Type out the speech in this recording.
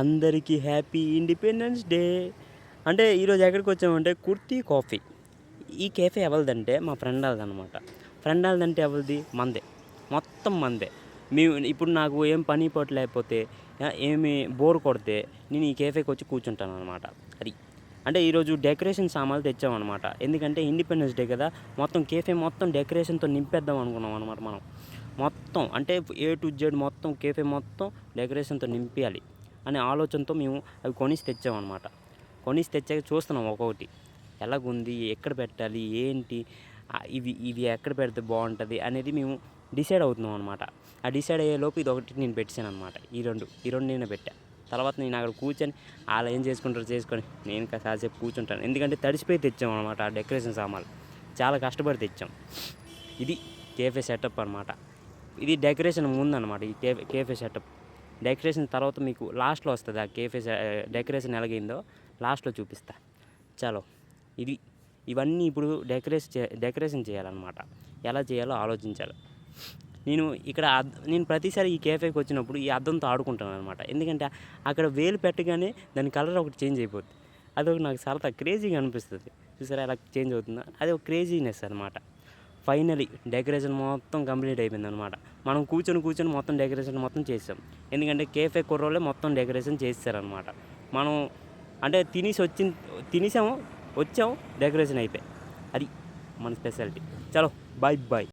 అందరికీ happy independence day. అంటే ఈరోజు ఎక్కడికి వచ్చామంటే కుర్తీ కాఫీ. ఈ కేఫే ఎవరిదంటే మా ఫ్రెండ్ వాళ్ళదనమాట. ఫ్రెండ్ వాళ్ళదంటే ఎవరిది? మందే, మొత్తం మందే. మేము ఇప్పుడు నాకు ఏం పని పాటు లేకపోతే ఏమి బోర్ కొడితే నేను ఈ కేఫేకి వచ్చి కూర్చుంటాను అనమాట. అది అంటే ఈరోజు డెకరేషన్ సామాన్లు తెచ్చామన్నమాట. ఎందుకంటే ఇండిపెండెన్స్ డే కదా, మొత్తం కేఫే మొత్తం డెకరేషన్తో నింపేద్దాం అనుకున్నాం అనమాట. మనం మొత్తం అంటే ఏ టు జెడ్ మొత్తం కేఫే మొత్తం డెకరేషన్తో నింపేయాలి అనే ఆలోచనతో మేము అవి కొనిసి తెచ్చామన్నమాట. కొనిసి తెచ్చాక చూస్తున్నాం ఒక్కొక్కటి ఎలాగుంది, ఎక్కడ పెట్టాలి, ఏంటి, ఇవి ఇవి ఎక్కడ పెడితే బాగుంటుంది అనేది మేము డిసైడ్ అవుతున్నాం అనమాట. ఆ డిసైడ్ అయ్యేలోపు ఇది ఒకటి నేను పెట్టాను అనమాట. ఈ రెండు నేనే పెట్టా. తర్వాత నేను అక్కడ కూర్చొని వాళ్ళు ఏం చేసుకుంటారో చేసుకొని నేను కాసేపు కూర్చుంటాను. ఎందుకంటే తడిసిపోయి తెచ్చాం అనమాట ఆ డెకరేషన్ సామాన్లు. చాలా కష్టపడి తెచ్చాం. ఇది కేఫే సెటప్ అనమాట. ఇది డెకరేషన్ ముందనమాట. ఈ కేఫే సెటప్. డెకరేషన్ తర్వాత మీకు లాస్ట్లో వస్తుంది. ఆ కేఫే డెకరేషన్ ఎలాగైందో లాస్ట్లో చూపిస్తా. చలో, ఇవన్నీ ఇప్పుడు డెకరేషన్ చేయాలన్నమాట. ఎలా చేయాలో ఆలోచించాలి. నేను ప్రతిసారి ఈ కేఫేకి వచ్చినప్పుడు ఈ అద్దంతో ఆడుకుంటాను అనమాట. ఎందుకంటే అక్కడ వేలు పెట్టగానే దాని కలర్ ఒకటి చేంజ్ అయిపోద్ది. అదొకటి నాకు చాలా క్రేజీగా అనిపిస్తుంది. చూసారా ఎలా చేంజ్ అవుతుందో, అది ఒక క్రేజీనెస్ అనమాట. ఫైనలీ డెకరేషన్ మొత్తం కంప్లీట్ అయిపోయిందనమాట. మనం కూర్చొని మొత్తం డెకరేషన్ మొత్తం చేసాం. ఎందుకంటే కేఫే కుర్రోళ్ళే మొత్తం డెకరేషన్ చేస్తారనమాట. మనం అంటే తినేసాము, వచ్చాము, డెకరేషన్ అయిపోయి. అది మన స్పెషాలిటీ. చలో, బాయ్ బాయ్.